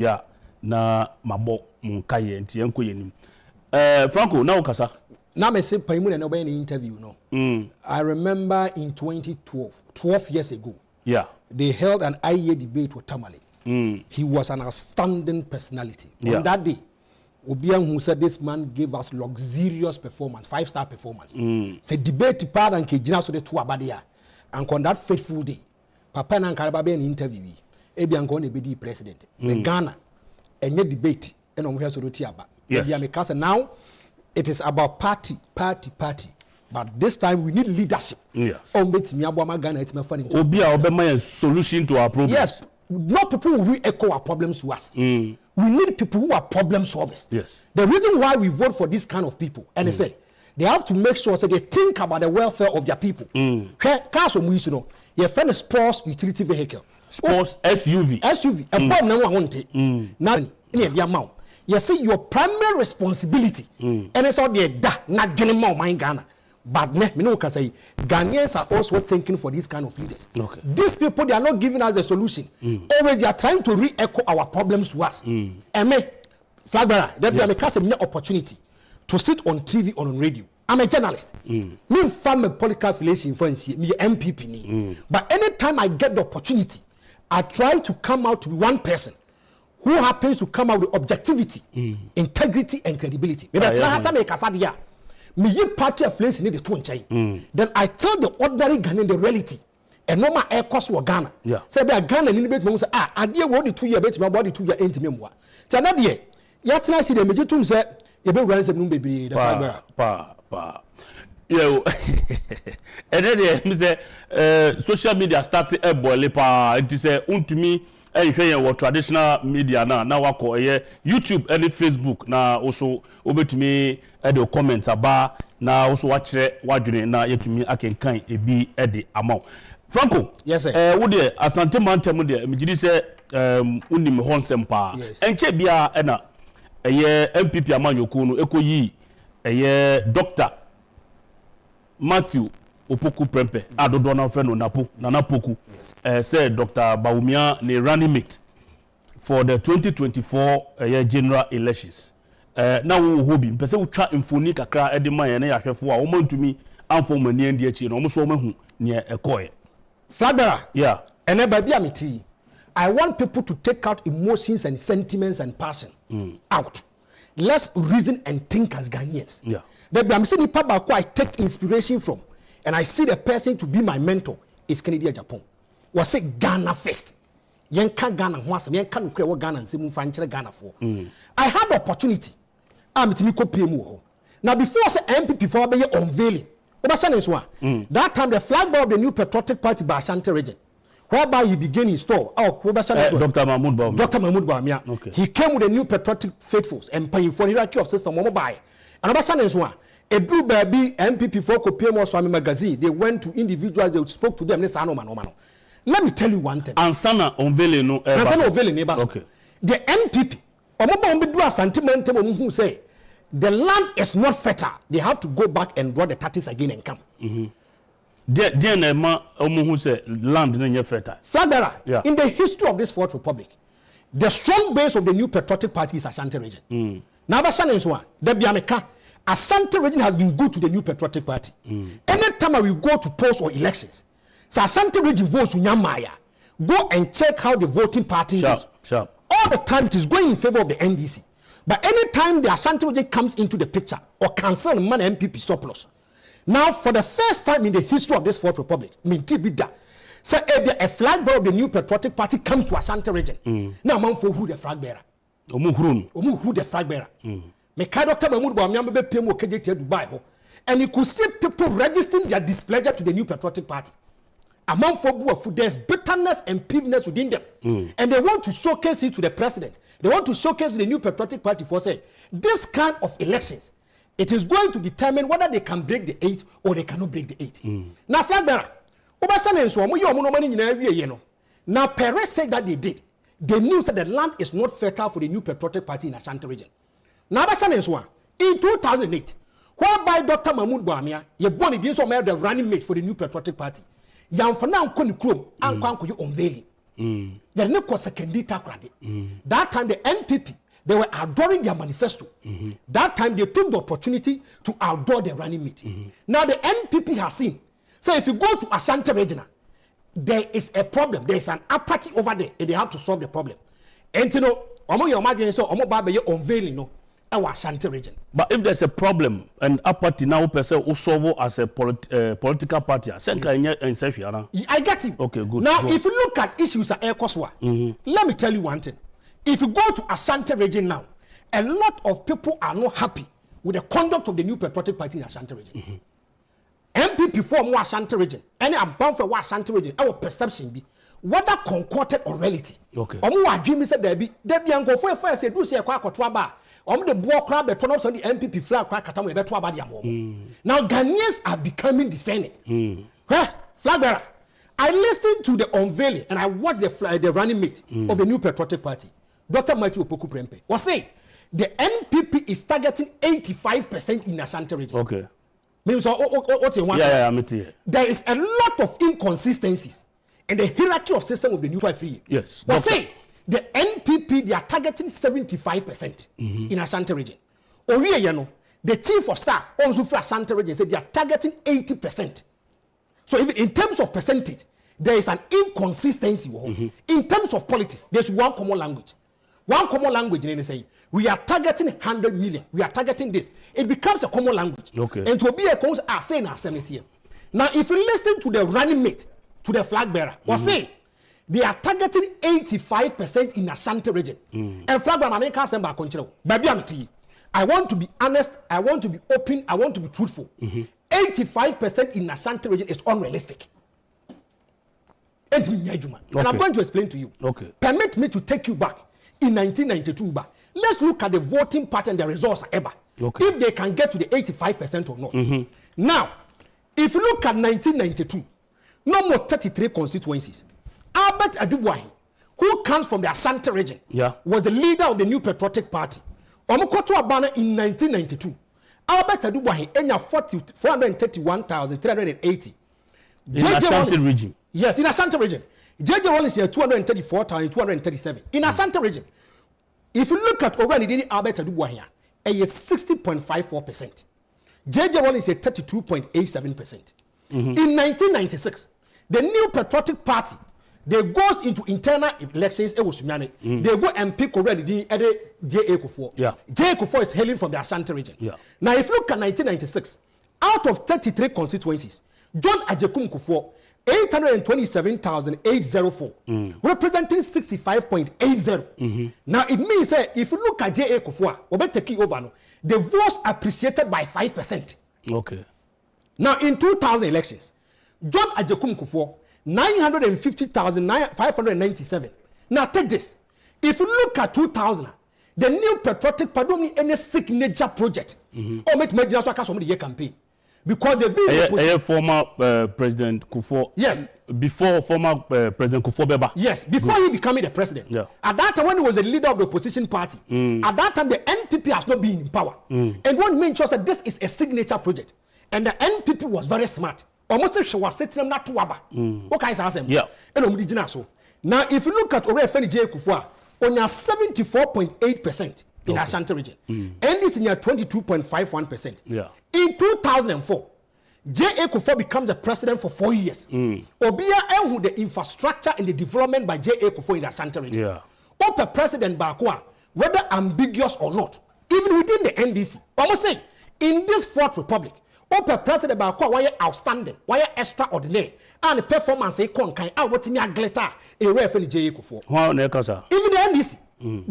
ya na mabo munkaye nti enko yenim Franko na ukasa na me say paimu na be interview no I remember in 12 years ago they held an IE debate with Tamale. He was an outstanding personality. On that day Obiang who said this man gave us luxurious performance, 5-star performance. Say debate part and kejina so the two abadia and on that fateful day papa na nkaraba be an interview ebi anko na be the president the Ghana enye debate and on here so do tiaba because now it is about party but this time we need leadership on betimi aboma Ghana it me funny obi a obema solution to our problems. Yes, not people who re-echo our problems to us. We need people who are problem solvers. Yes. The reason why we vote for this kind of people, and they say they have to make sure they think about the welfare of their people. Cars or you know, your friend sports utility vehicle. Sports SUV. A bomb now want it. Now in the amount. You see your primary responsibility, and it's all the not getting more mind Ghana. But me no can say Ghanaians are also thinking for these kind of leaders. Okay. These people, they are not giving us the solution. Always they are trying to re-echo our problems to us. And me, flag bearer, there be a opportunity to sit on TV or on radio. I'm a journalist. Me from a political affiliation for me MPP. But anytime I get the opportunity, I try to come out to be one person who happens to come out with objectivity, integrity, and credibility. Me party affiliation need the two chain. Then I tell the ordinary Ghanaian the reality. And no air cost for Ghana. Say be a Ghana in bit say idea what the 2 year bet my body 2 year end memoir. Say na dey. Yet na see the meje tum say e be run say no baby the fiber. Pa. Yo. And then me say social media start e boil pa it say untumi e hwe your traditional media na wako YouTube and Facebook na also obetumi e the comments aba na also wachire wadwene na yetumi akenkan ebi e de amount. Franko, yes sir. Wo de asante mantem de migidi se unim honsem pa enche bia e na MPP amanyoku no ekoyi Dr. Matthew Opoku Prempe adodo na fe no Nana Poku say Dr. Bawumia ne running mate for the 2024 general elections. Now we hobi pese wo twa infoni kakra e de man na yahwefo a wo mantumi amfo mani andi achi no mo so mahu ne ekoye Flagbera ene ba bia meti I want people to take out emotions and sentiments and passion out. Let's reason and think as Ghanaians. The I'm saying nipa ba ko I take inspiration from and I see the person to be my mentor is Kencity Agyapong. Was say Ghana first. Yenka Ghana ho asem yenka no kure wo Ghana nsem fa nkyere Ghana for. I had the opportunity amitimi ko pie mu ho. Now before say MPP for be unveiling. That time the flag bearer of the new patriotic party by Ashanti region, whereby he began his store. Dr. Mahmoud Bawumia. Okay. He came with the new patriotic faithfuls and paying for hierarchy of system. And a drew baby MPP for Kopiemo Swami magazine. They went to individuals. They spoke to them. Let me tell you one thing. Ansana unveiling no. Okay. The MPP. Who say the land is not fertile. They have to go back and draw the taxes again and come. Who say land is fertile. Flagbera, in the history of this Fourth Republic, the strong base of the new patriotic party is Ashanti region. Now, the Ashanti region has been good to the new patriotic party. Anytime we go to polls or elections, so Ashanti region votes Unyamaya. Go and check how the voting party goes. All the time it is going in favor of the NDC. But anytime the Ashanti region comes into the picture or cancel man MPP surplus, now for the first time in the history of this Fourth Republic, so a flag bearer of the new patriotic party comes to Ashanti region. Now man for who the flag bearer? Who the flag bearer? Me Dr. Mahmoud Bawumia be PM KJ to Dubai, and you could see people registering their displeasure to the new patriotic party. Among food, there's bitterness and peeviness within them, and they want to showcase it to the president. They want to showcase the new patriotic party for say this kind of elections. It is going to determine whether they can break the 8 or they cannot break the 8. Now, flag bearer, now Perez said that they did. They knew that the land is not fertile for the new patriotic party in Ashanti region. Now, in 2008, whereby Dr. Mahmoud Bawumia, you born against the running mate for the new patriotic party. Yamfana Nkoni Krom, Ankwanko unveiling. They didn't cause a candidate. That time the NPP, they were outdooring their manifesto. That time they took the opportunity to outdoor their running mate. Now the NPP has seen. So if you go to Ashanti Regional, there is a problem. There is an apathy over there, and they have to solve the problem. And you know, unveiling no, our Ashanti region. But if there's a problem and apathy now per se solve as a political party, I get you. Okay, good. Now, if you look at issues at Air Koswa, let me tell you one thing. If you go to Ashanti region now, a lot of people are not happy with the conduct of the new patriotic party in Ashanti region. MPP form Ashanti region, and I'm bound for Ashanti region. Our perception be whether concorded or reality. Okay. Dream said there be and go for first do say a the boy crab the turn up on the MPP flag crack at Now Ghanaians are becoming discerning. Flag bearer. I listened to the unveiling and I watched the running mate of the new patriotic party, Dr. Matthew Opoku Prempeh, was saying the NPP is targeting 85% in Ashanti region. Okay. Means what you want? Yeah, I'm here. There is a lot of inconsistencies in the hierarchy of system of the new party. Yes. But say the NPP they are targeting 75% in Ashanti region. The chief of staff also for Ashanti region said they are targeting 80%. So even in terms of percentage, there is an inconsistency. In terms of politics, there's one common language. One common language, they say, we are targeting 100 million. We are targeting this. It becomes a common language. Okay. And to be a cause, I say now, now, if you listen to the running mate, to the flag bearer, was saying they are targeting 85% in Ashanti region. And flag bearer, I can't say back control. Baby, I want to be honest. I want to be open. I want to be truthful. 85% in Ashanti region is unrealistic. And I'm going to explain to you. Okay. Permit me to take you back in 1992. Let's look at the voting pattern, the results ever. Okay. If they can get to the 85% or not. Now, if you look at 1992, no more 33 constituencies. Albert Adubuahi, who comes from the Ashanti region, was the leader of the New Patriotic Party. Omokoto Abana in 1992. Albert Adubuahi enya 431,380. In Ashanti region. Yes, in Ashanti region. JJ Wallace here 234,237. In Ashanti region. If you look at already Albert Adubuahi, it is 60.54%. JJ Wallace is 32.87%. In 1996, the New Patriotic Party, they goes into internal elections. They go and pick already the J.A. Kufuor. J.A. Kufuor is hailing from the Ashanti region. Now, if you look at 1996, out of 33 constituencies, John Agyapong Kufuor, 827,804, representing 65.80. Now, it means that if you look at J.A. Kufuor, the votes appreciated by 5%. Okay. Now, in 2000 elections, John Agyapong Kufuor, 950,597. Now, take this. If you look at 2000, the New Patriotic Party any signature project or make major campaign. Because they be former President Kufuor. Yes. Before former President Kufuor Beba. Yes, before he becoming the president. Yeah. At that time when he was a leader of the opposition party, at that time the NPP has not been in power. And one main choice said this is a signature project. And the NPP was very smart. Almost she was setting them not to waba. What can I say? Yeah. And so now if you look at Ore J. Kufuor, on your 74.8% in Ashanti region. And this in your 22.51%. Yeah. In 2004, J.A. Kufuor becomes the president for 4 years. Obia who the infrastructure and the development by J.A. Kufuor in the Ashanti region. Yeah. Open President Bakwa, whether ambiguous or not, even within the NDC, almost say in this Fourth Republic, Open President Bakwa why outstanding, why extraordinary, and the performance a conkai out what me a glitter a referee J.A. Kufuor. Wow, even the NDC,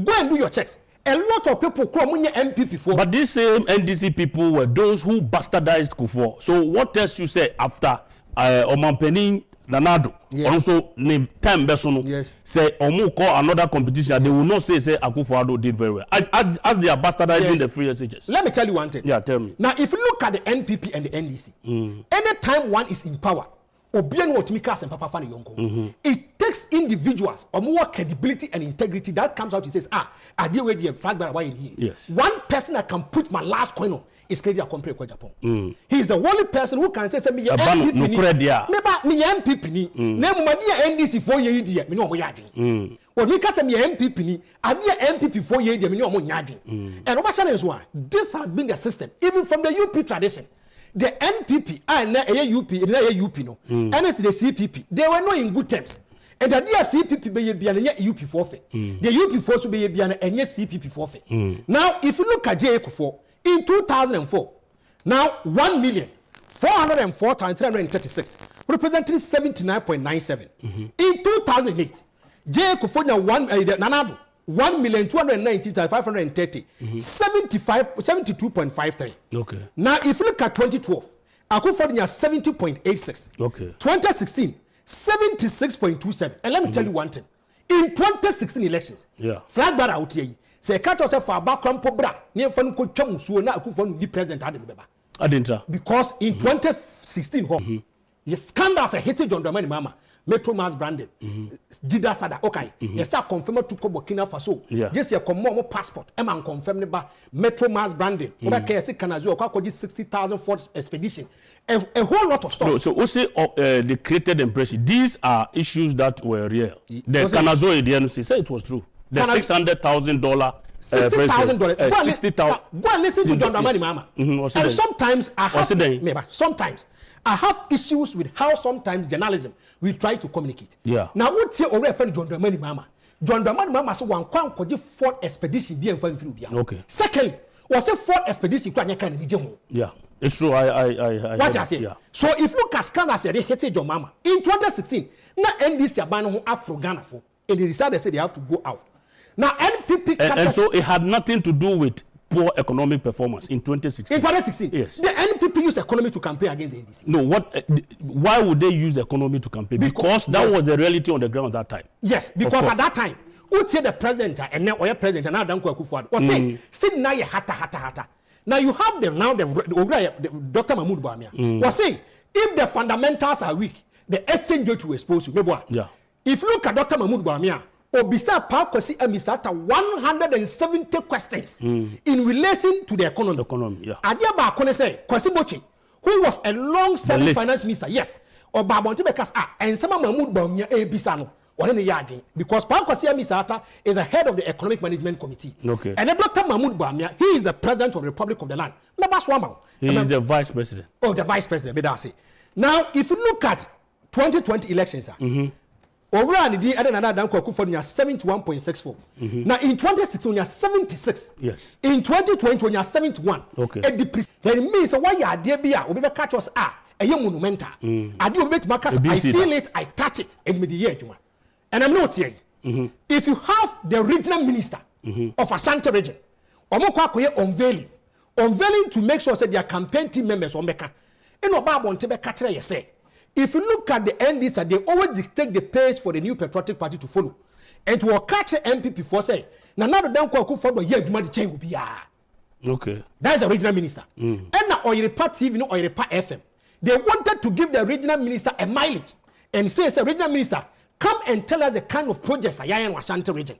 go and do your checks. A lot of people come in MPP for. But these same NDC people were those who bastardized Kufuor. So what else you say after Omampeni Nanado? Also name time Besono. Say Omu call another competition. They will not say akufo-addo did very well. As they are bastardizing the free SHS. Let me tell you one thing. Yeah, tell me. Now if you look at the NPP and the NDC, anytime one is in power, obian otimika and papa fan yonko. It takes individuals or more credibility and integrity that comes out. He says, I deal with the flag bearer. Why in here? Yes. One person that can put my last coin on is Kencity Media Agyapong. He is the only person who can say me MPP me MPP ni. Name my dear NDC 4 years dear. Me no mo yadi. When we catch me MPP ni, I dear MPP 4 years dear. Me no mo yadi. And Obasana is why this has been the system even from the UP tradition. The NPP and the UP no, and it's the CPP. They were not in good terms. And the dear CPP be a UP forfeit. The UP force will be a CPP forfeit. Now, if you look at Akufo in 2004, now 1,404,336 representing 79.97. In 2008, Akufo now 1,219,530, 72.53. Okay. Now, if you look at 2012, Akufo 70.86. Okay. 2016, 76.27. And let me tell you one thing. In 2016 elections, flag bearer out here, say catch yourself for a background pobra, near fun could chum so na Akufo ni president Adintra. Because in 2016, yes, scandals are hitting John Dramani Mama. Metro Mass branding, Jida Sada, okay. Yes, I confirm to Burkina Faso. Just a common passport. I'm confirmed by Metro Mass branding. Okay, I see Kanazo, Kakoji 60,000 for expedition. A whole lot of stuff. No, so also they created impression. These are issues that were real. The Kanazo DNC said it was true. The $600,000. $60,000. Go and listen to John Dramani Mama. And sometimes I have issues with how sometimes journalism we try to communicate. Yeah. Now, what's your already friend John Dramani Mama? John Dramani Mama so one kwan koji Ford expedition be and through. Okay. Secondly, was a Ford expedition kwanya kan ni jemu. Yeah. It's true. I what I say. Yeah. So if you can scan as they hated John Mama in 2016, na NDC abano Afro Ghana for and they decided they say they have to go out. Now NPP and so it had nothing to do with poor economic performance in 2016. In 2016, yes. The NPP used economy to campaign against the NDC. No, why would they use economy to campaign? Because that was the reality on the ground at that time. Yes, because at that time, who say the president and now or president and now Danko Akufo-Addo was saying, sit now you hata. Now you have the Dr. Mahmoud Bawumia was saying, if the fundamentals are weak, the exchange rate will expose you. Yeah. If you look at Dr. Mahmoud Bawumia, Obisa Pakosi Emisata 170 questions in relation to the economy. Yeah. Adyaba Akone say Kwasi Bochi, who was a long-serving finance minister, yes, or Babonti Bekas and some Mahmoud Bawumia Ebisano, or any yarding, because Pakosi Emisata is the head of the Economic Management Committee. Okay. And Dr. Mahmoud Bawumia, he is the president of the Republic of the Land. He is the vice president. Oh, the vice president, Bedasi. Now, if you look at 2020 elections, Overall, the other than Danko Akufo 71.64. Now in 2016, you are 76. Yes. In 2020, you are 71. Okay. Then it means why you are there? We will catch us a monumental. I do make markers. I feel it. I touch it. And and I'm not here. If you have the regional minister of Ashanti region, unveiling to make sure that their campaign team members or meka, and about want to be catcher, you say. If you look at the NDC, they always dictate the pace for the new patriotic party to follow. And to catch the MPP for say, now the Danko Akufo-Addo yeah, you might change will be okay. That's the regional minister. And now Oyeripa TV, no Oyeripa FM. They wanted to give the regional minister a mileage and say, a regional minister, come and tell us the kind of projects I in Ashanti region.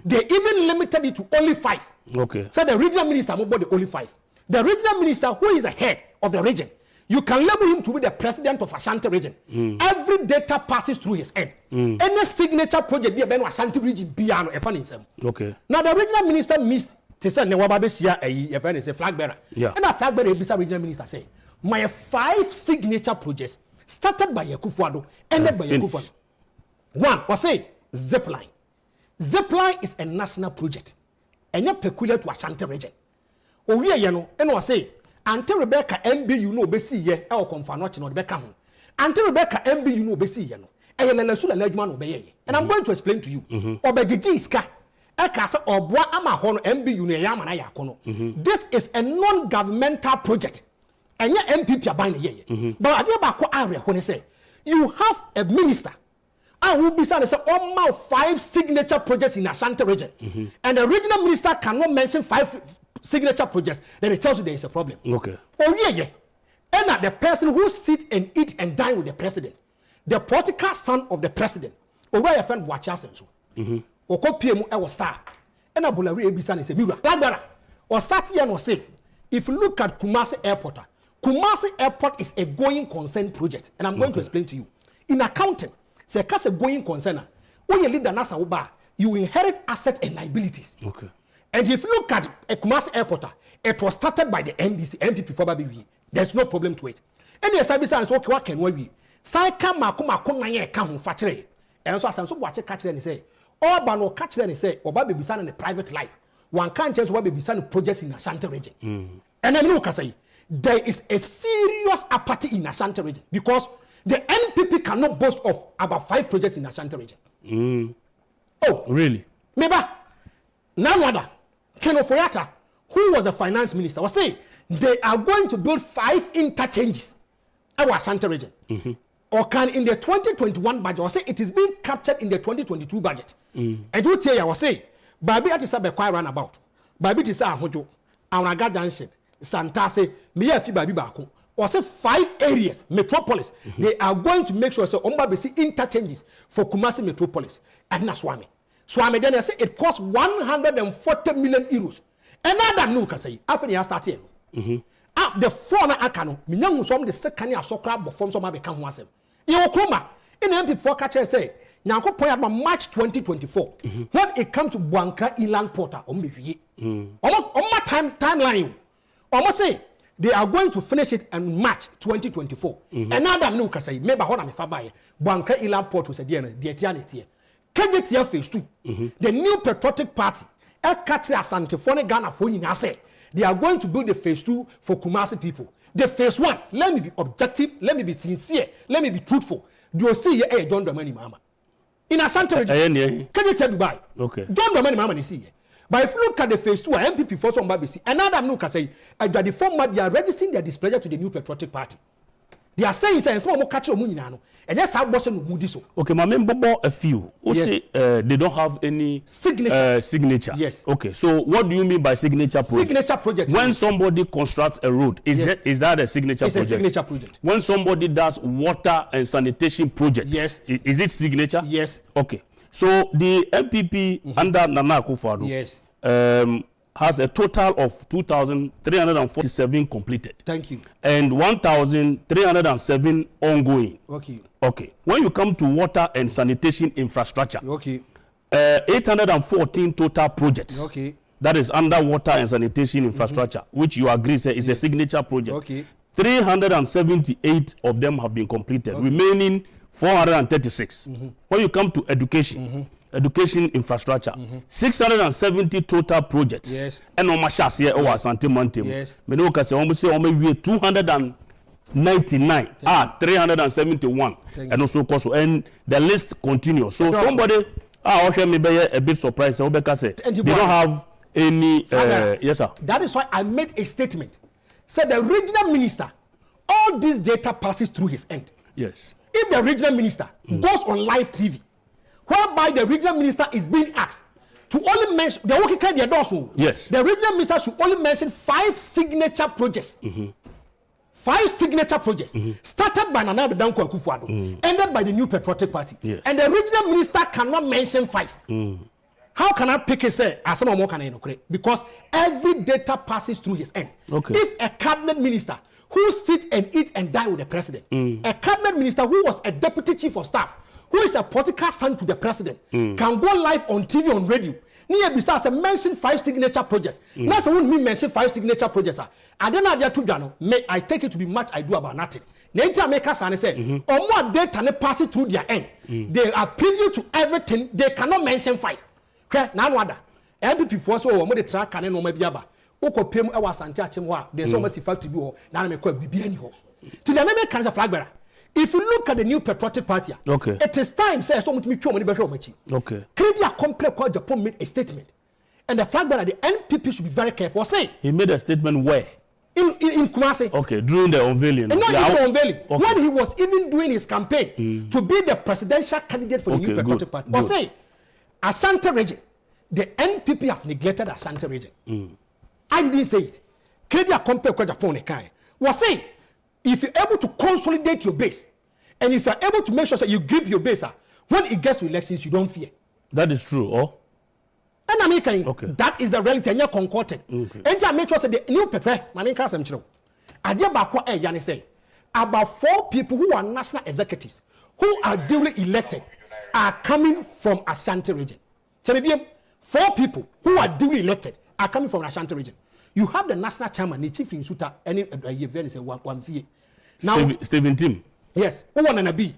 They even limited it to only 5. Okay. So the regional minister about the only 5. The regional minister who is the head of the region. You can label him to be the president of Ashanti region. Every data passes through his head. Any signature project be a Ashanti region piano okay. Now the regional minister missed to say a flag bearer. Yeah. And a flag bearer regional minister say, my 5 signature projects started by Akufo-Addo, ended by Akufo-Addo. One was say zipline. Zipline is a national project and not peculiar to Ashanti region. Oh yeah, and was say until Rebecca MBU no besi ye or confirm no Rebecca home. Until Rebecca MBU no besi ye no. And I'm going to explain to you. This is a non-governmental project. And your MPP are buying ye. But I did about area when they say you have a minister. I will be saying all 5 signature projects in Ashanti region. And the regional minister cannot mention 5 signature projects, then it tells you there is a problem. Okay. Oh yeah. And the person who sits and eat and dine with the president the political son of the president, or where your friend watches and so. Or copy him our star. And a bullery ebisa is a mirror. Lagbara or start here or say, if you look at Kumasi Airport is a going concern project, and I'm going to explain to you. In accounting, say a going concern. When you lead the NASA Uba, you inherit assets and liabilities. Okay. And if you look at a Kumasi Airport, it was started by the NDC, NPP for BBV. There's no problem to it. And the service is okay, what can we? Saika Makuma Kunaya Kamu Fatre. And so I said, so watch a catch and say, or Bano catch then say, or Baby Bisan in a private life. One can't just Baby Bisan projects in Ashanti region. And then look, I say, there is a serious apathy in Ashanti region because the NPP cannot boast of about 5 projects in Ashanti region. Oh, really? Maybe none other. Ken Ofoyata, who was the finance minister, was saying they are going to build 5 interchanges in our Ashanti region. Or can in the 2021 budget, or say it is being captured in the 2022 budget. And you tell you, I was saying, Baby at the quite runabout. Baby to say, Hojo, Auraga Junction, Santase, Mia Fibabi Bako, or say 5 areas, metropolis, they are going to make sure so Ombabisi interchanges for Kumasi metropolis and Naswami. Swami then I say it costs 140 million euros. And now that no can say, after the start here. The four na akano, Minam some the second year so crab form some become once. You Okuma in the MP4 catcher say, Nanko point about March 2024. When it comes to Buanka Inland Porter, on my timeline, almost say they are going to finish it in March 2024. And now that no can say, maybe Hona Mifabai, Buanka Inland Port was a dear, the eternity. Kencity phase 2, the new patriotic party, El Catch Asantefone Ghana for you say they are going to build the phase 2 for Kumasi people. The phase 1, let me be objective, let me be sincere, let me be truthful. Do you see here, John Dramani Mama? In Asante region, can you tell Dubai? Okay. John Dramani Mama is here. But if you look at the phase 2, MPP for some BBC, another no can say, that the former they are registering their displeasure to the new patriotic party. They are saying some more catch money now. And that's how Boston would do so. Okay, my member a few. Say they don't have any signature. Yes. Okay, so what do you mean by signature project? Signature project. When somebody constructs a road, is that a signature project? It's a signature project. When somebody does water and sanitation projects, yes. Is it signature? Yes. Okay. So the MPP under Nana Akufo-Addo, yes, has a total of 2,347 completed. Thank you. And 1,307 ongoing. Okay. Okay. When you come to water and sanitation infrastructure, okay, 814 total projects. Okay. That is under water and sanitation infrastructure, which you agree say is a signature project. Okay. 378 of them have been completed. Okay. Remaining 436. When you come to education, education infrastructure, 670 total projects. Yes. And on my chassis here, over Asante Montem. Yes. Me no say almost 299. 371. And also cost. And the list continues. So somebody, okay, maybe a bit surprised. They don't have any. Yes, sir. That is why I made a statement. Said the regional minister, all this data passes through his end. Yes. If the regional minister goes on live TV, whereby the regional minister is being asked to only mention, they're working kind of also. Yes. The regional minister should only mention 5 signature projects. 5 signature projects started by Nana Akufo-Addo, ended by the new patriotic party. Yes. And the regional minister cannot mention 5. How can I pick it? Say, because every data passes through his end. Okay. If a cabinet minister who sits and eats and die with the president, a cabinet minister who was a deputy chief of staff, who is a political son to the president, can go live on TV, on radio, near besides mention 5 signature projects. That's wouldn't mean mention 5 signature projects. I don't know to I take it to be much I do about nothing. Nature makers and say, or more data pass it through their end. They are privy to everything. They cannot mention 5. Okay, now what? MPP for so the track can no maybe aba. Oko pem e was Santia Chimwa. There's so much fact to do. Now me call be any ho. To the American cancer flag bearer. If you look at the new patriotic party, okay, it is time say so much me twa money be hwe machi. Okay. Credia complex called Agyapong made a statement. And the flag bearer, the NPP should be very careful. Say he made a statement where? In Kumasi. Okay, during the unveiling. And not even unveiling. Okay. When he was even doing his campaign to be the presidential candidate for the new patriotic party. But say Asante region, the NPP has neglected Asante region. I didn't say it. Credia complex called Agyapong was saying, if you're able to consolidate your base And if you are able to make sure that you grip your base, when it gets to elections, you don't fear. That is true, oh? And I mean, okay. That is the reality, and you're concordant. And I make sure that the new Pepe, my name is Agyapong. Agyapong, Yanni say, about 4 people who are national executives, who are duly elected, are coming from Ashanti region. 4 people who are duly elected are coming from Ashanti region. You have the national chairman, the chief in Suta, any event is one fee. Now, Stephen Tim. Yes, who want to be?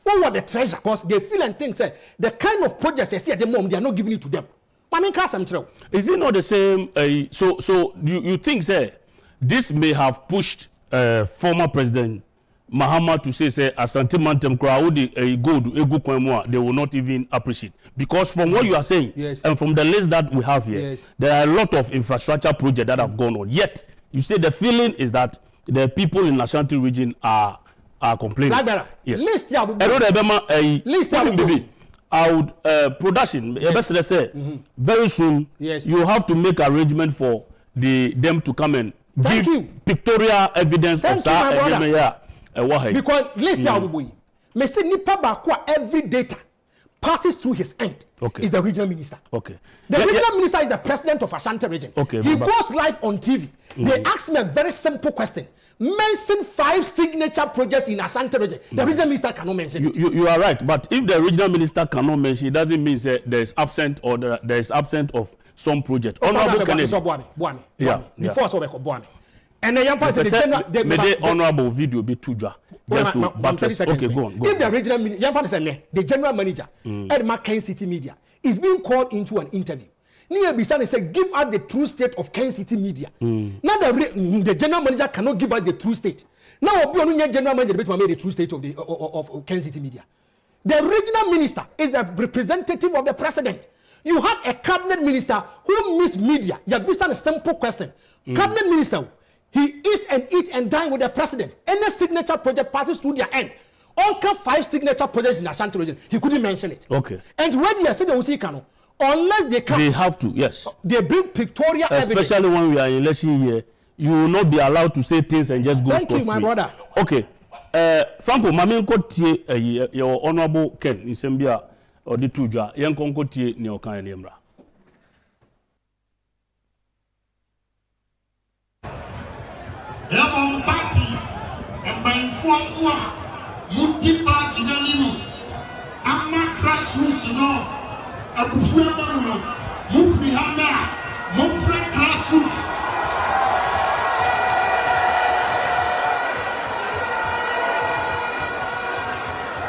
Who want the treasure? Because they feel and think, say, the kind of projects they see at the moment, they are not giving it to them. Is it not the same? So you think, say, this may have pushed former President Mahama to say Asante Mantem crowd they will not even appreciate, because from what you are saying, yes, and from the list that we have here, yes, there are a lot of infrastructure projects that have gone on. Yet you say the feeling is that the people in Ashanti region are complaining. Yes. List out production, yes, very soon, yes, you have to make arrangement for them to come and give pictorial evidence of that. Because list me say nipa bakwa every data passes through his end, okay, is the regional minister. Okay. The regional minister is the president of Ashanti region. Okay, he goes live on TV. They ask me a very simple question. Mention 5 signature projects in Ashanti region. The regional minister cannot mention it. You are right, but if the regional minister cannot mention, it doesn't mean there is absent or there is absent of some project. Honorable Kennedy. Before I saw Boami. And the young person, the honorable video be too dry. Just to okay, go on. If the regional young person, the general manager at Kencity Media is being called into an interview. Near Bisani said, give us the true state of Kencity Media. Now the general manager cannot give us the true state. Now the general manager made the true state of Kencity Media. The regional minister is the representative of the president. You have a cabinet minister who meets media. You have a simple question. Cabinet minister, he eats and eats and dines with the president. Any signature project passes through their end. Only 5 signature projects in the Ashanti region. He couldn't mention it. Okay. And when you see the Usikano, unless they come, they have to, yes. They bring pictorial evidence. Especially when we are in election year, you will not be allowed to say things and just go. Thank you, my brother. Okay. Franko, mami ko tie your honorable Ken in Sembia or the Tuja, young konko tie ni okan ni emra. Yamon party and by Fuafua, multi party nanimu, amma grassroots no, akufo-addo no, mufri hana, mufri grassroots.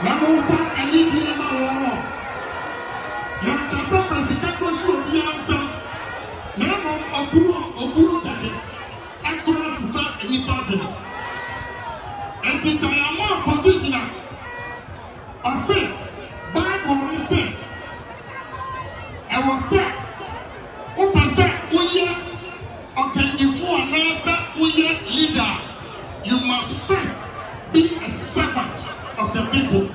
Namufa aniki na mawono, yantasa Francisco show biansa, namo okuru dade. And it's a more position of faith. Bible is saying, I will say, okay, if you are a leader, you must first be a servant of the people.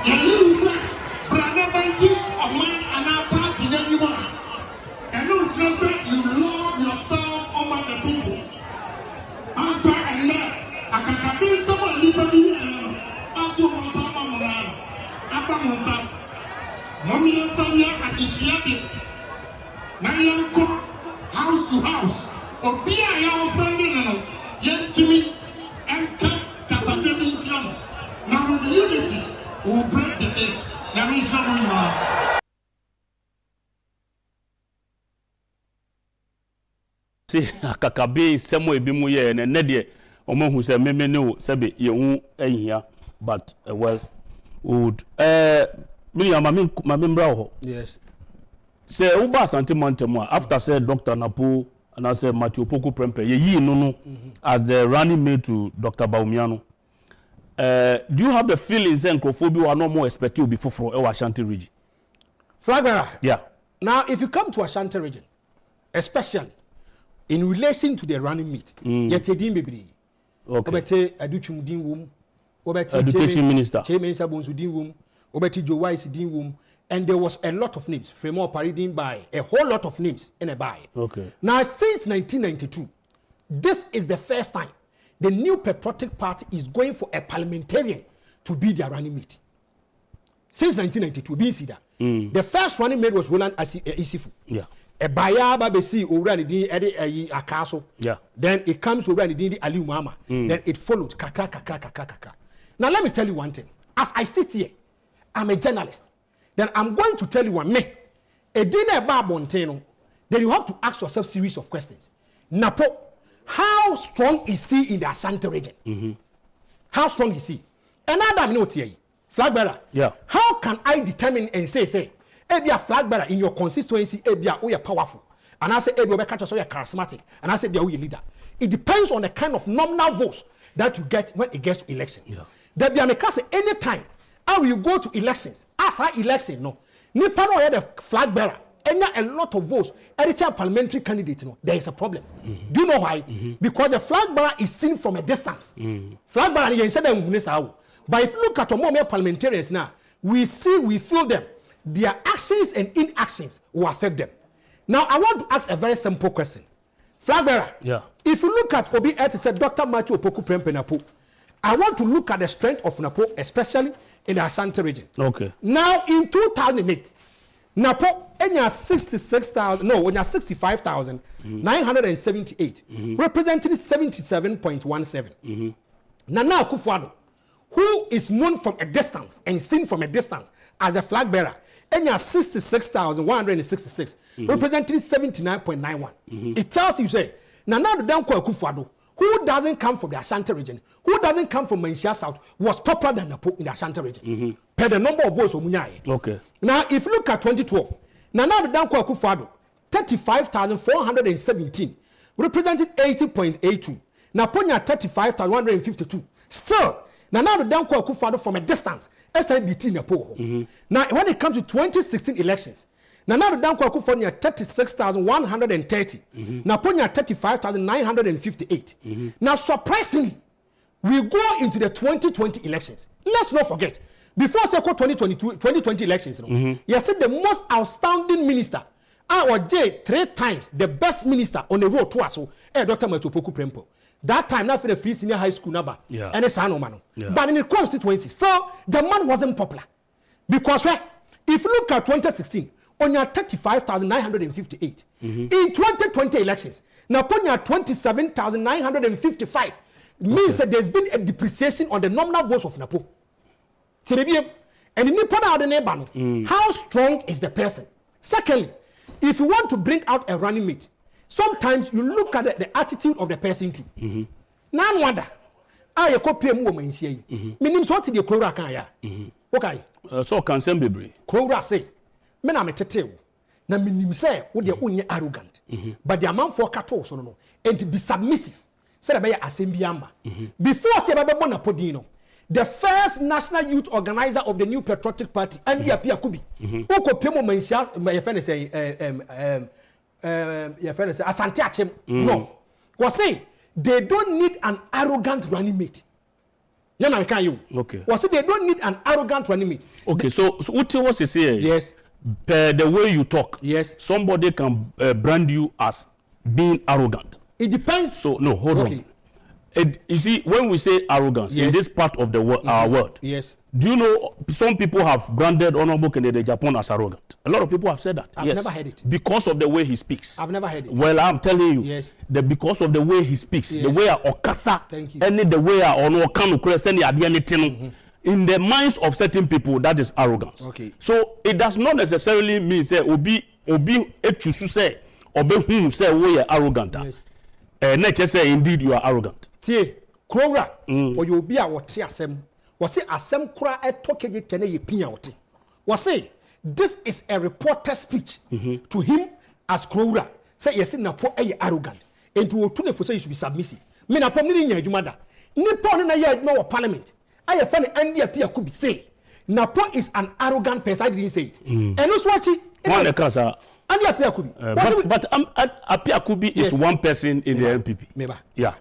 And you say, brother, of mine and our party, then you are. And don't just say you love yourself over the people. Answer and let. I can be someone living in also Abba Mommy and Family at Isiabi. Now house to house. Or be a young friend, young Jimmy, and come Casababy Islam. Now with unity, will break the edge. There is no see akakabe semo ebi mu ye na ne de omo hu se meme ne o sebe ye hu ehia, but well would Miriam mamembra ho. Yes. Say uba Asante Mantem after say Dr. Napo and I say Matthew Poku Prempe ye yi no as the running mate to Dr. Baumiano. Do you have the feeling say Nkrophobia are no more expect you before for Ashanti region? Flagbara. Yeah. Now if you come to Ashanti region, especially in relation to the running mate, yetedin bebre. Okay. Obete aduchum din wom, obete education minister. Che minister bonsu din wom, obete Jowais din wom, and there was a lot of names. Fremont parading by a whole lot of names in a buy. Okay. Now since 1992, this is the first time the New Patriotic Party is going for a parliamentarian to be their running mate. Since 1992, being see that. The first running mate was Roland Isifu. Yeah. A buyer babesi already did a castle. Yeah. Then it comes already did Ali Mama. Then it followed kakra. Now let me tell you one thing. As I sit here, I'm a journalist. Then I'm going to tell you one me. A dinner bar Montano. Then you have to ask yourself a series of questions. Napo, how strong is he in the Ashanti region? How strong is he? Another note here. Flag bearer. Yeah. How can I determine and say, a flag bearer in your constituency, we are powerful. And I say, we are charismatic. And I say, we are leader. It depends on the kind of nominal votes that you get when it gets to election. Yeah. There be a say any time, how you go to elections, as I election, no. Nipa no the flag bearer, and a lot of votes, any parliamentary candidate, no, there is a problem. Do you know why? Because the flag bearer is seen from a distance. Flag bearer, you said them. But if you look at more parliamentarians now, we feel them. Their actions and inactions will affect them. Now, I want to ask a very simple question. Flag bearer, if you look at Obi Eti said Dr. Matthew Opoku Prempeh Napo, I want to look at the strength of Napo, especially in the Ashanti region. Okay. Now, in 2008, Napo, enya 65,978, representing 77.17. Now, akufo-addo, who is known from a distance and seen from a distance as a flag bearer, enya 66,166, representing 79.91. It tells you, say, now the akufo-addo, who doesn't come from the Ashanti region, who doesn't come from Manchia South, was popular than Napo in the Ashanti region. Per the number of votes. Okay. Now, if you look at 2012, now the akufo-addo, 35,417, represented 80.82. Naponia 35,152. Still, now the akufo-addo from a distance, SIBT Napo. Now, when it comes to 2016 elections, now the akufo-addo 36,130. Naponia 35,958. Now, surprisingly, we go into the 2020 elections. Let's not forget, before 2020 elections, you said the most outstanding minister, or J 3 times the best minister on the road to us, Dr. Matthew Opoku Prempeh. That time, not for the free senior high school number, and a son of man. But in the constituency, so the man wasn't popular. Because if you look at 2016, on your 35,958. In 2020 elections, now on your 27,955, means that there's been a depreciation on the nominal votes of Napo. And in how strong is the person? Secondly, if you want to bring out a running mate, sometimes you look at the attitude of the person too. Now, wonder, I copy a woman here. Meaning, what did you call Rakaya? Okay. So, can send baby. Crowra say, men are metete. Na minim say, would you only arrogant, but the amount for cattle, so no, and to be submissive. Said by Assemblyamba. Before Sebabona Podino, the first national youth organizer of the New Patriotic Party, and the Apia Kubi, who could Pemo Mansha, my friend say, Asante Achem, no, was saying they don't need an arrogant running mate. Yana can you? Okay. Was it they don't need an arrogant running mate? Okay, so what was he saying? Yes. The way you talk, yes, somebody can brand you as being arrogant. It depends. So no, hold on. You see, when we say arrogance in this part of the our world, yes. Do you know some people have branded Honorable Kennedy Agyapong as arrogant? A lot of people have said that. I've never heard it. Because of the way he speaks. I've never heard it. Well, I'm telling you, yes. Because of the way he speaks, the way Okasa, and the way in the minds of certain people, that is arrogance. Okay. So it does not necessarily mean say obi echusu say obi say we are arrogant. Yes. Nature say indeed you are arrogant. Tie krowra or you be a what asem. Was it asem kra e tokeje tene ye pia wote. Was say this is a reporter speech to him as krowra. Say yes na po e arrogant. And to otune for say you should be submissive. Me na po ni nya adwuma da. Ni po na ya adwuma parliament. I find Andy Apia could be say Napo is an arrogant person. I didn't say it. And also watch it. One Andy Apia could be. But Apia Kubi is one person in the NPP. Maybe. Yeah.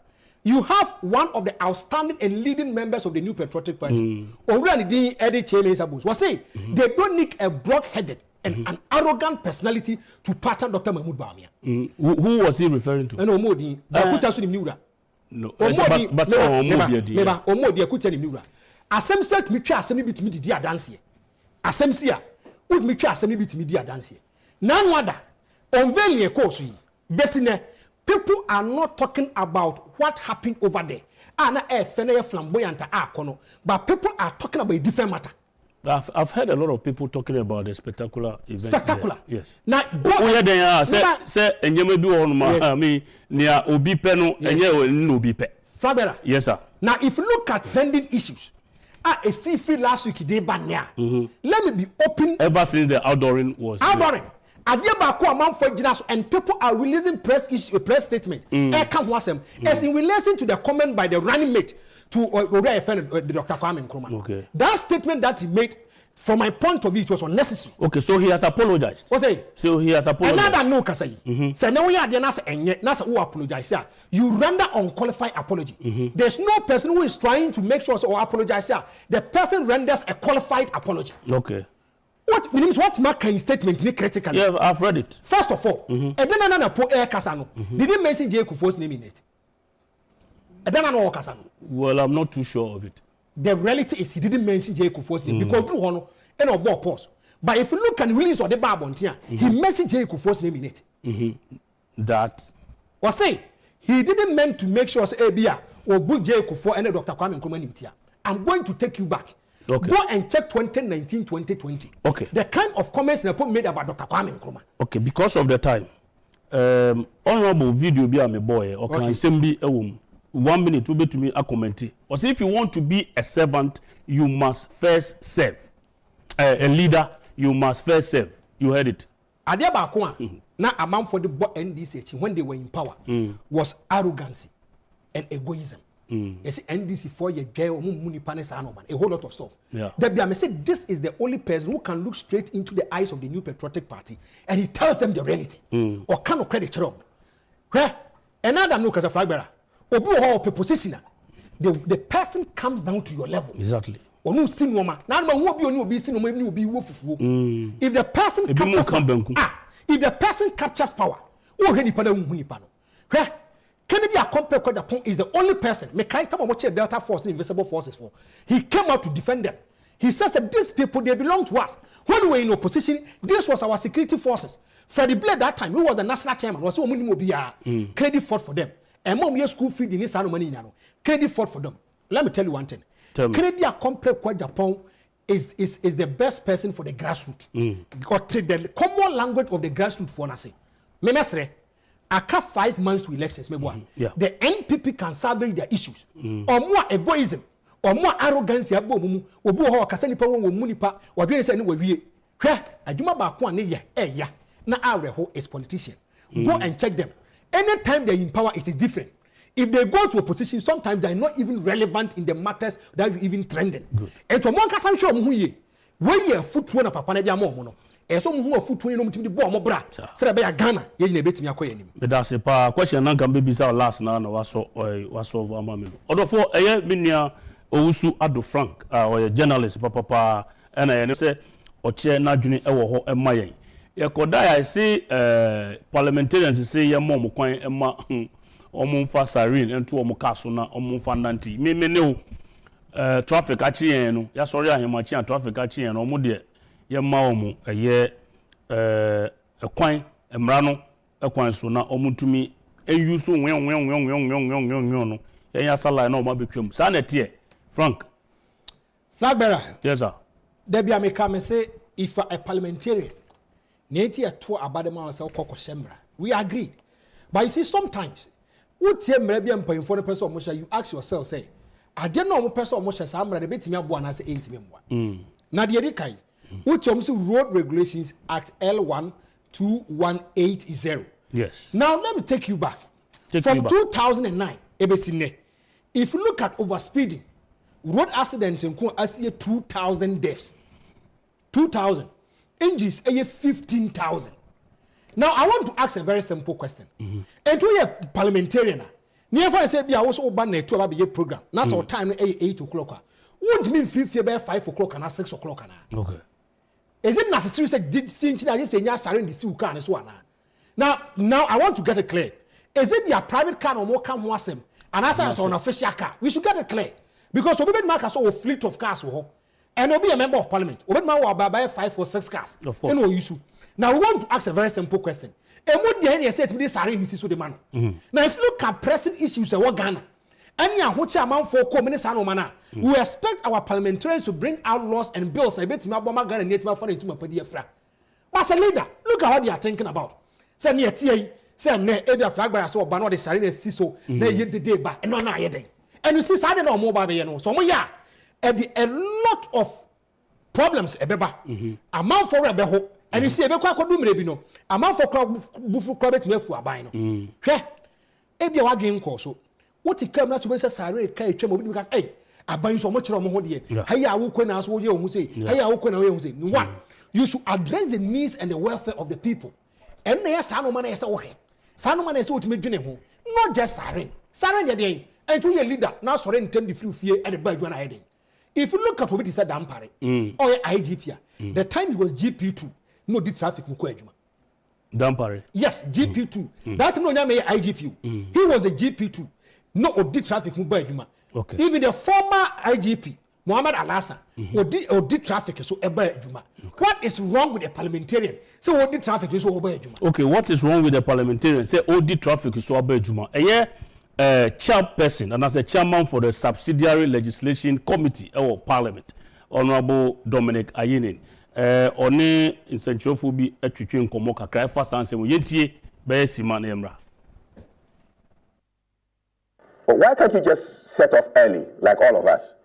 You have one of the outstanding and leading members of the New Patriotic Party. Already Eddie Cheme was saying they don't need a block-headed and an arrogant personality to pattern Dr. Mahmoud Bawumia. Who was he referring to? No, Modi. No, but omodi akuta ni miwura. Asem set me twa asem bitimi didi adanse. Asem si a would me twa asem bitimi didi adanse. Na nwada unveil your course yi. Besine people are not talking about what happened over there. Na fene flamboyant kono, but people are talking about a different matter. I've heard a lot of people talking about the spectacular event. Spectacular. There. Yes. Now, say enye bi on ma me nia obi pe no enye no obi pe. Fabera. Yes sir. Now if you look at trending issues, a see free last week dey ban here. Let me be open. Ever since the outdooring was Agyapong amanfo gina so and people are releasing press statement. Come wasem as in relation to the comment by the running mate to Dr. Kwame Nkrumah. Okay. That statement that he made, from my point of view, it was unnecessary. Okay, so he has apologized. What's say? So he has apologized. Another no kasai. Say no we are there nasa who apologize. You render unqualified apology. There's no person who is trying to make sure or apologize. The person renders a qualified apology. Okay. What means what mark kind statement in critical? Yeah, I've read it. First of all, and then po air kasano. Didn't mention J. Kufuor's name in it. Well, I'm not too sure of it. The reality is he didn't mention J. Kufuor's name because through one and a ball pause. But if you look at the release of the Bible, he mentioned J. Kufuor's name in it. That was say he didn't meant to make sure say Abia or book J. Kufuor and Dr. Kwame Nkrumah. I'm going to take you back. Okay. Go and check 2019-2020. Okay. The kind of comments Nepo made about Dr. Kwame Nkrumah. Okay, because of the time. Honorable video be a me boy or can assembly a woman. 1 minute will be to me a comment. Or say if you want to be a servant, you must first serve. A leader, you must first serve. You heard it. Agyapong na amount for the NDC when they were in power was arrogancy and egoism. You see NDC 4 year jail, a whole lot of stuff. Yeah. I say this is the only person who can look straight into the eyes of the New Patriotic Party and he tells them the reality. Or kind of credit wrong. Where another no as a flag bearer. The person comes down to your level. Exactly. If the person captures if the person captures power, Kennedy Agyapong is the only person. Delta Force and Invisible Forces for. He came out to defend them. He says that these people they belong to us. When we were in opposition, this was our security forces. Freddie Blair that time, who was the national chairman, was credit fought for them. And mom school feed in this money now. Credit fought for them. Let me tell you one thing. Kennedy Agyapong is the best person for the grassroots. Got the common language of the grassroots for us. Memesre, aka 5 months to elections. The NPP can salvage their issues. Or more egoism, or more arrogance. Obu ho kasani pa won munipa. Wadwe se ni wawie. Hwe adwuma ba ko ane ya na areho is politician. Go and check them. Anytime they're in power, it is different. If they go to opposition, sometimes they're not even relevant in the matters that are even trending. And to one can show me where you foot one of Papa Mono. And some who are foot 20 to the bomb brat. So by a Ghana, you bet me a coin. But that's a question. Nan can be last now. Was over Mamma. Although for a year, Minia Unauthorized Frank, or a journalist, Papa, and I say, or chair Najuni Ewo and Mayan. I see parliamentarians say your mom coin Emma Omunfa Siren and 2 Omukaso na Omunfa Nanti. Me no traffic actually no. Ya sorry I am traffic actually no mo de ye ma omu ye coin emrano coin so na omutumi use no. Ya sala na o ma betwam. Sa na tie Frank. Flag bearer. Yes sir. There be a come say if a parliamentarian we agreed. But you see, sometimes you ask yourself, say, I didn't know person the bit me say 8 me. Now the which Road Regulations Act L12180. Yes. Now let me take you back. From 2009, if you look at overspeeding, road accident in 2,000 deaths. 2,000. Injuries 15,000. Now I want to ask a very simple question. And to a parliamentarian, near I said, I was over to have a program. Now our time 8 o'clock. What do you mean 5 o'clock and 6 o'clock? Okay. Is it necessary to say Siren the sea can as one? Now I want to get it clear. Is it your private car or more come wasem And as I on official car, we should get it clear. Because Obed Mark has a fleet of cars, and will be a member of parliament. Obed Mark will buy 5 or 6 cars. Now we want to ask a very simple question. And what the NSA said to this Siren is the man. Now if you look at pressing issues in Ghana, any which amount for communist mana, we expect our parliamentarians to bring out laws and bills. I bet my Ghana and native money to my pedia. As a leader, look at what they are thinking about. Say near TA, say ne every flag by us or ban the Siren Siso, they yet the day back and no day. And you see, Siren or mobile, you know, so a lot of problems, amount for a beho. And you see, a bequaco amount for bufu crabet me for a bino. Ebi wa game course. What it comes to say Siren kai chemo because hey, I buy so much of money. Hey, I will when I was you say, hey, I will when I will say, one, you should address the needs and the welfare of the people. And there Sano man is okay. Sano man is what me doing not just Siren. Siren the day, and to your leader, now Soren tend the free fear and the bad one heading. If you look at what it said, Dampare, or IGP, the time he was GP2. No, did traffic mukojuma. Dampare. Yes, GP2. That no name IGP. He was a GP2. No, did traffic mukojuma. Okay. Even the former IGP, Muhammad Alassa, did traffic so juma. What is wrong with a parliamentarian? So did traffic so juma. Okay, what is wrong with the parliamentarian? Say did traffic so juma. Chairperson and as a chairman for the subsidiary legislation committee or parliament, Honorable Dominic Ayinin. One insenchofu bi atwetwe nkomo kakra fa sansem yentie be sima na emra. But why can't you just set off early like all of us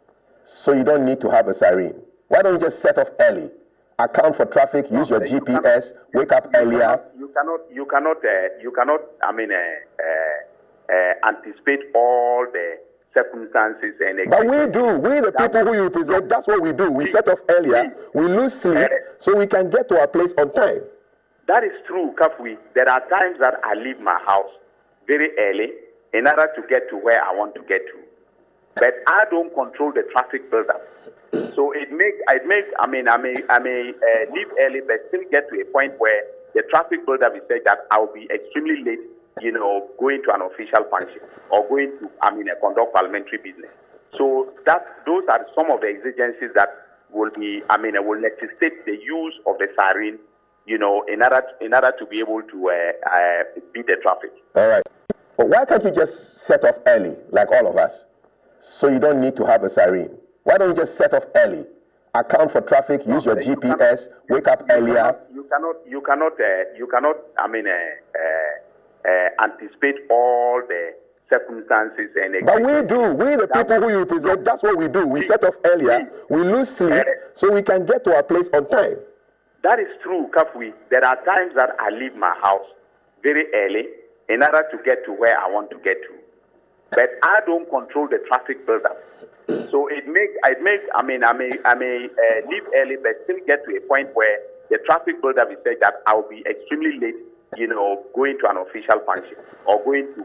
so you don't need to have a siren? Why don't you just set off early, account for traffic, use your GPS, wake up earlier? You cannot anticipate all the circumstances and but we do. We the people who you represent, that's what we do. We set off earlier, we lose sleep, so we can get to our place on time. That is true, Kafui. There are times that I leave my house very early in order to get to where I want to get to. But I don't control the traffic buildup. So I may leave early but still get to a point where the traffic buildup is such that I'll be extremely late, going to an official function or going to, conduct parliamentary business. So those are some of the exigencies that will be, will necessitate the use of the siren, in order to be able to beat the traffic. All right. But why can't you just set off early, like all of us, so you don't need to have a siren? Why don't you just set off early, account for traffic, use your GPS, wake up earlier? You cannot anticipate all the circumstances and. But we do. We the people who you represent, that's what we do. We set off earlier, we lose sleep, so we can get to our place on time. That is true, Kafui. There are times that I leave my house very early in order to get to where I want to get to. But I don't control the traffic buildup. So I may leave early but still get to a point where the traffic buildup is such that I'll be extremely late, going to an official function or going to,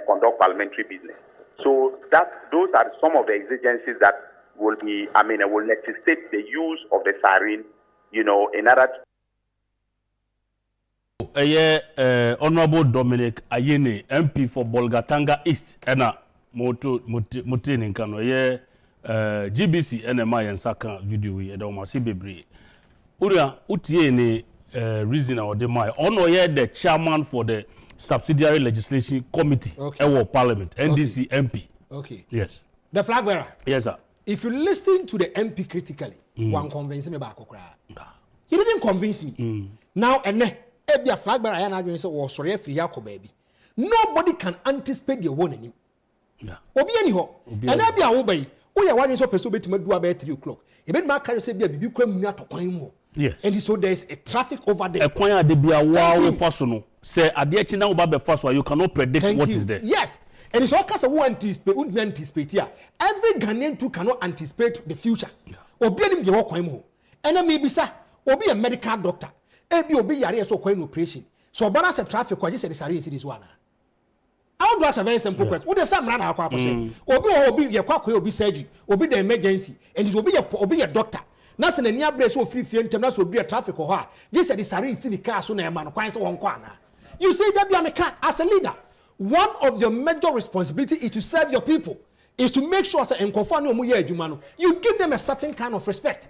conduct parliamentary business. So those are some of the exigencies that will be, will necessitate the use of the siren, in order to. Honorable Dominic Ayine, MP for Bolgatanga East, ena motini nkano GBC NMI and Saka video ye da o bebre. Uria utie ni reason or the my ono ye the chairman for the subsidiary legislation committee or parliament NDC MP. Okay. Yes. The flag bearer. Yes sir. If you listen to the MP critically, one convince me about Kokra. He didn't convince me. Now and a flag bearer I am so sorry free baby. Nobody can anticipate your warning. Yeah. Obi anyho. And I be a obey. We are one so person bet me do about 3 o'clock. Even my car say be bibi kwam na to kwan mu. Yes. And so there is a traffic over there. A kwan ade bia wa faso no. Say ade echi na wo ba be faso you cannot predict what is there. Yes. And it's all case who anticipate here. Every Ghanaian too cannot anticipate the future. Obi anim je wo kwan mu. And me bisa obi a medical doctor. Ebi obi yare so kwan operation. So balance the traffic kwa just say this one. I want to ask a very simple question. What does some run our question? Obi ye kwa obi surgery, obi the emergency, and it obi a doctor. Na se na nia bre so free ntem na so dua traffic ho a. Just say the sare see the car so na e man kwan so won kwa na. You say that be am car as a leader. one of your major responsibility is to serve your people, is to make sure that you give them a certain kind of respect.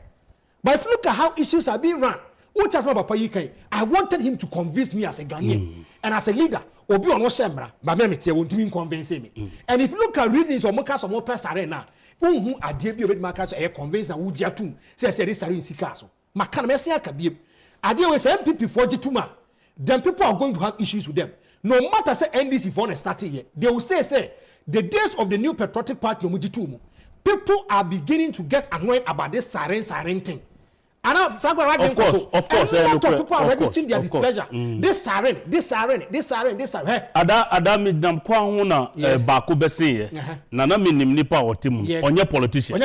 But if you look at how issues are being run, I wanted him to convince me as a Ghanaian and as a leader. Obi ono sembra, ba me tie won timi convince me. And if you look at reasons or moka so more Siren na, unhu ade bi obedi maka so e convince na wuji atum. Say this Siren sika so. Maka na me say aka bi. Ade we say MPP for gituma. Then people are going to have issues with them. No matter say NDC for na start here. They will say the days of the new patriotic party no mujitu. People are beginning to get annoyed about this Siren thing. And of course, people are registering their displeasure. This Siren. Ada midam kwa huna baako bese na na minim nipa otimu onye politician.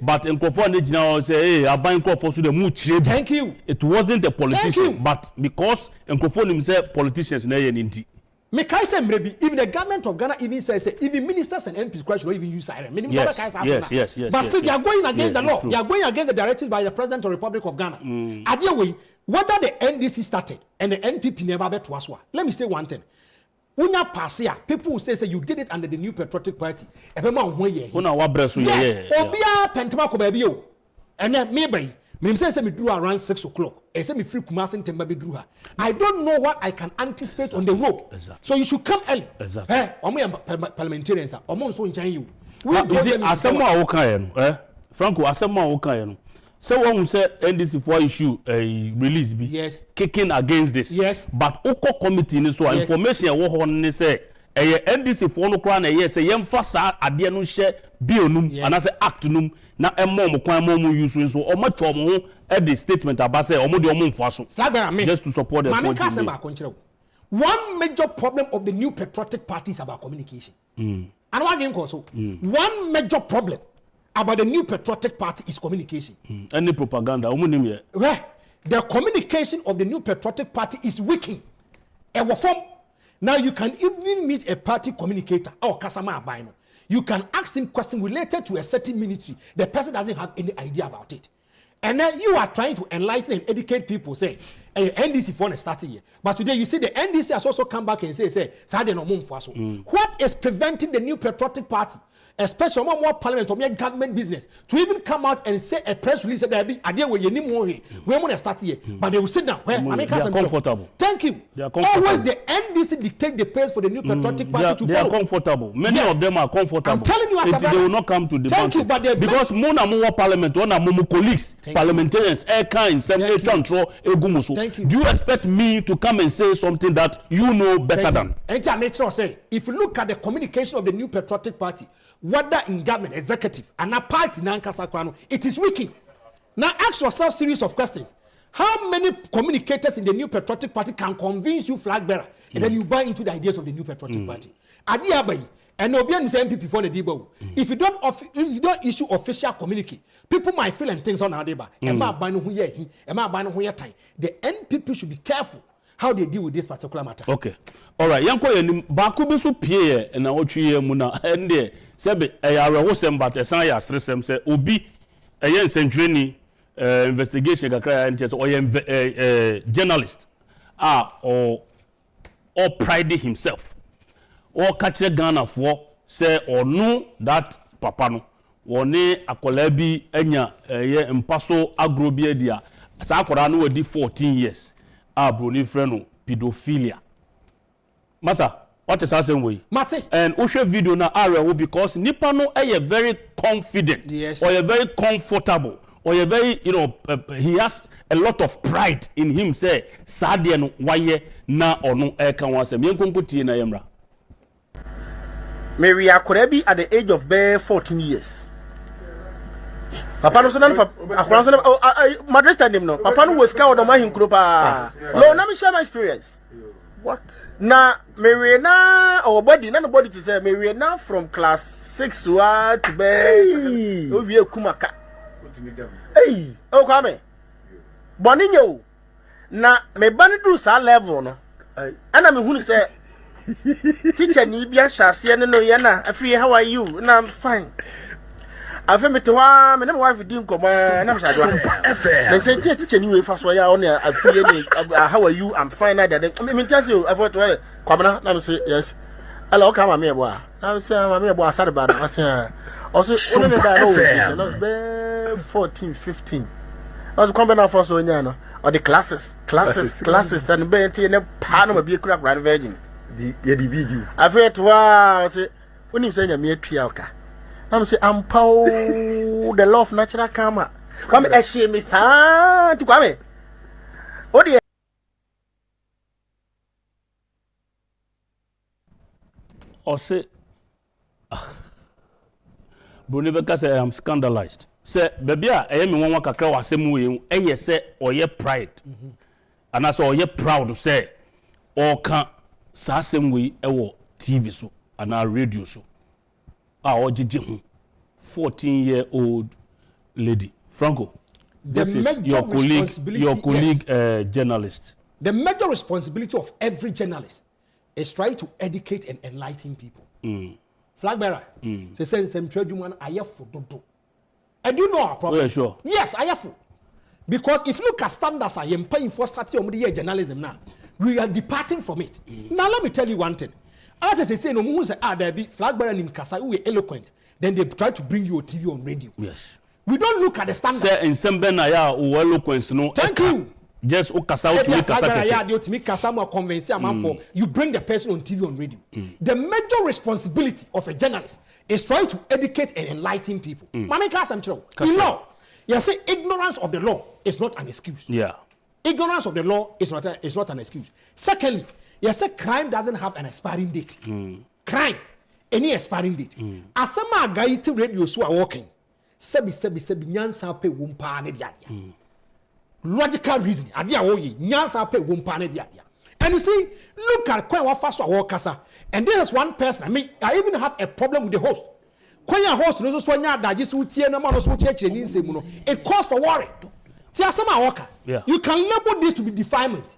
But nkofo ne gina say hey aban nkofo so de mu chire. Thank you. It wasn't a politician, but because nkofo nim say politicians na ye nti. Even the government of Ghana even says even ministers and MPs should even use Siren. Yes. But still they are going against the law. They are going against the directives by the President of the Republic of Ghana. Way, whether the NDC started and the NPP never bet to us. Let me say one thing. Unya pasia, people will say you did it under the new patriotic party. Obia pentama ko baby o. And then maybe me say me drew around 6 o'clock. I say me free Kumasi and Temba be drew her. I don't know what I can anticipate on the road. Exactly. So you should come early. Exactly. Parliamentarians are almost so in you. Asemo a wokan Franko asemo a wokan no. Say one say NDC for issue a release be. Yes. Kicking against this. Yes. But Oko committee ni so information wo ho ne say NDC for no kra na say yemfa sa ade no hye bill num anase act num na emmo mo kwan mo use so o ma twom ho e the statement about say omo de omo mfa so just to support the point. One major problem of the new patriotic party is about communication. And what game also one major problem about the new patriotic party is communication. Any propaganda the communication of the new patriotic party is weakening. Now you can even meet a party communicator or Kasama Abino. You can ask him questions related to a certain ministry. The person doesn't have any idea about it. And then you are trying to enlighten and educate people, say, NDC for starting here. But today you see the NDC has also come back and say, what is preventing the new patriotic party, especially more parliament or more government business, to even come out and say a press release that be idea where you need more here. We want to start here. But they will sit down. They are comfortable. Thank you. Always the NDC dictate the pace for the new patriotic party to follow. They are comfortable. Many of them are comfortable. I'm telling you, they will not come to the Thank you, but because more parliament, one of my colleagues, parliamentarians, control. Do you expect me to come and say something that you know better than? And I make sure say, if you look at the communication of the new patriotic party, whether in government, executive, and a party, it is weakening. Now ask yourself a series of questions. How many communicators in the new patriotic party can convince you flag bearer and then you buy into the ideas of the new patriotic party? And MPP for the debo. If you don't issue official communique, people might feel and things on our deba. The NPP should be careful how they deal with this particular matter. Okay. All right. Yanko yenim baako bi so pie na otwe ye mu na ende sebe ayareho sem but esan ya sresem se obi eye nsentweni investigation kakra ya nche so journalist or pride himself or catch Ghana for say or no that papa no woni akola bi anya ye mpaso agrobia dia sa akora no wadi 14 years broni freno pedophilia. Masa, what is that way? Mate. And Osha video na areho because nipa no very confident, yes, or very comfortable, or very he has a lot of pride in him. Say sadie no waye na ono kan wase me nkonkotie na yemra. Mary Akorebi at the age of 14 years. Papa no so na papa so na madre stand him no. Papa no was scared of my him kropa. No, let me share my experience. What? Na Mary na our body na nobody to say Mary na from class 6 to be obi kumaka. Hey, o kwame. Boni nyo. Na me bani do sa level no. Ana me hunu say teacher ni bia hyase no ye na afri how are you? Na I'm fine. Afemi to wa me na my wife din koma na me shadwa. They say teacher ni we fa so ya on afri ni how are you? I'm fine na that. Me tell you I thought well kwamna na me say yes. hello come on me boy now say me boy asade ba na say also only that no 14 15 was come na for so nya no or the classes and be tie ne pa no be kura brand virgin di ye di video afet wa say onim say nya me atua oka na say ampao the law of natural karma come e hye me sa tu kwame odi Ose Bonibeka say I am scandalized. Say baby a me won kakra wasem we eye say oye pride. And as oye proud say o kan sa asem we e wo TV so and radio so. O gigi ho 14-year-old lady. Franko, this is your colleague journalist. The major responsibility of every journalist is trying to educate and enlighten people. Flag bearer. Say some trade woman ayefo dodo. And you know our problem. Oh, yeah, sure. Yes, ayefo. Because if you look at standards I am paying for starting year journalism now, we are departing from it. Now let me tell you one thing. As I say no who say there be flag bearer in Kasa who are eloquent, then they try to bring you on TV on radio. Yes. We don't look at the standards. Say in Sembena ya o eloquence no. Thank you. Just ukasa to make kasa you bring the person on TV on radio. The major responsibility of a journalist is trying to educate and enlighten people. In law, you say ignorance of the law is not an excuse. Yeah. Ignorance of the law is not an excuse. Secondly, you say crime doesn't have an expiring date. Crime, any expiring date. Asama gaiti radio so are working. Sebi nyansa pe wumpa ne dia. Logical reason adia wo yi nyansa pe wumpa ne dia. And you see, look at when what fast our kasa. And there's one person, I even have a problem with the host. When your host knows so nya da jisu tie na ma no so church ni nsemu no, it calls for worry. Yeah. You can label this to be defilement.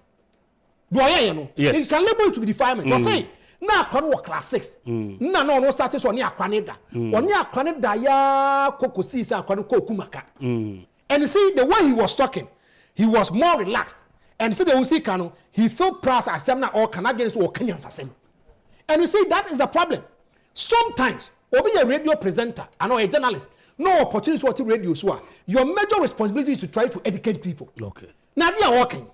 Do I hear you know? Yes. You can label it to be defilement. You say na akwan wo class 6. No started so ni akwane da. Oni akwane da ya kokosi se akwane ko kumaka. And you see the way he was talking, he was more relaxed. And so they will see Kano, he felt proud as some or Canadians or Kenyans as him. And you see that is the problem. Sometimes or be a radio presenter and or a journalist, no opportunity to radio so. Your major responsibility is to try to educate people. Okay. Now they are working.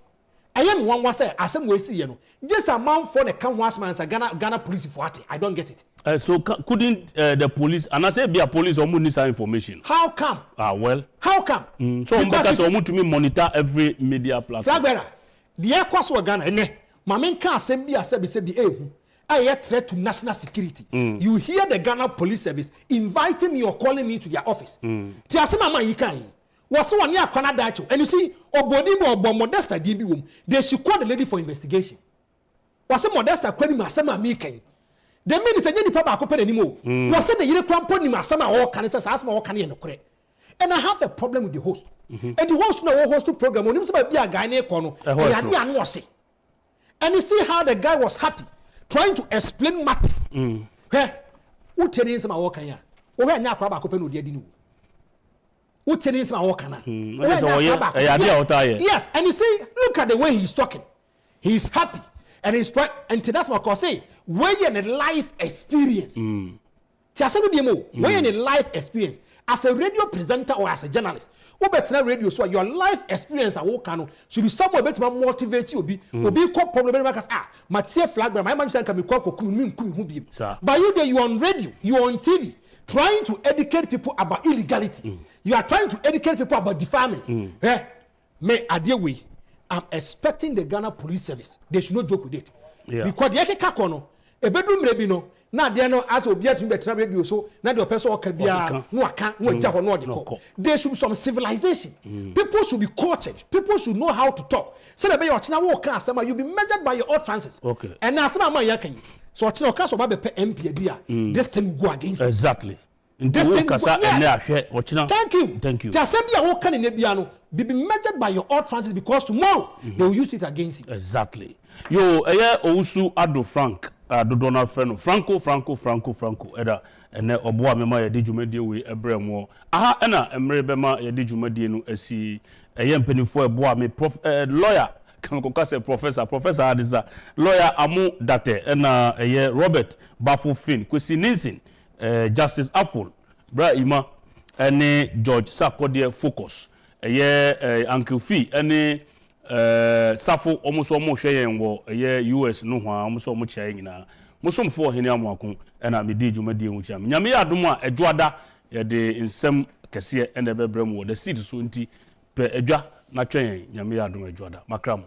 I am one was say as some way see you know. Just a man for the come once man Ghana police for it. I don't get it. So couldn't the police and I say be a police or need some information? How come? Well. How come? So because I want to monitor every media platform. Flag the air cost of Ghana ne mamen can assembly say be a threat to national security. You hear the Ghana police service inviting me or calling me to their office. Tiasema man you can. Was one year Canada and you see Obodibo or Modesta DB they should call the lady for investigation. Was a Modesta calling Masama making. The minister didn't papa open anymore. Was said the European pony Masama or can ask my can in the and I have a problem with the host. And the host no host to program on him be a guy near corner. And you see how the guy was happy trying to explain matters. Hey, who tell you some walk here? Where now crab open with the who tell you some walk yes, and you see, look at the way he's talking. He's happy and he's trying, and that's what I say. When you're in a life experience, when you're in a life experience, as a radio presenter or as a journalist, radio so your life experience should be somewhere better to motivate you. Be problem my tear flag, my man can be called but you on radio, you're on TV, trying to educate people about illegality. You are trying to educate people about defilement. I'm expecting the Ghana police service. They should not joke with it. Yeah. Because the Kakono, a bedroom maybe no. Now they know as we to better radio so now the person can be no there should be some civilization. People should be coached. People should know how to talk. So that you'll be measured by your utterances. Okay. And now some so MP this thing go against exactly. Thank you. Thank you. Just be measured by your utterances because tomorrow they will use it against you. Exactly. Yo, akufo-addo Frank. Donald Franko eda ene oboa mema ye di dwumadie we ebremo aha ena emre bema ye di dwumadie no asi eye mpanifo eboa me lawyer kan ko kase professor adisa lawyer amu date na Robert Bafofin Kwesi Ninsin Justice Afol bra ima ene George Sakode Focus Uncle Fee ene Safo almost hweye wo US no hwa almost kyae nyina musom fo hene amuakon na medi dwumadi enwucham nyame ya adom a edwoada ye de nsem kese ene bebrem wo the seed so nti pe edwa na twen nyame ya adom edwoada makram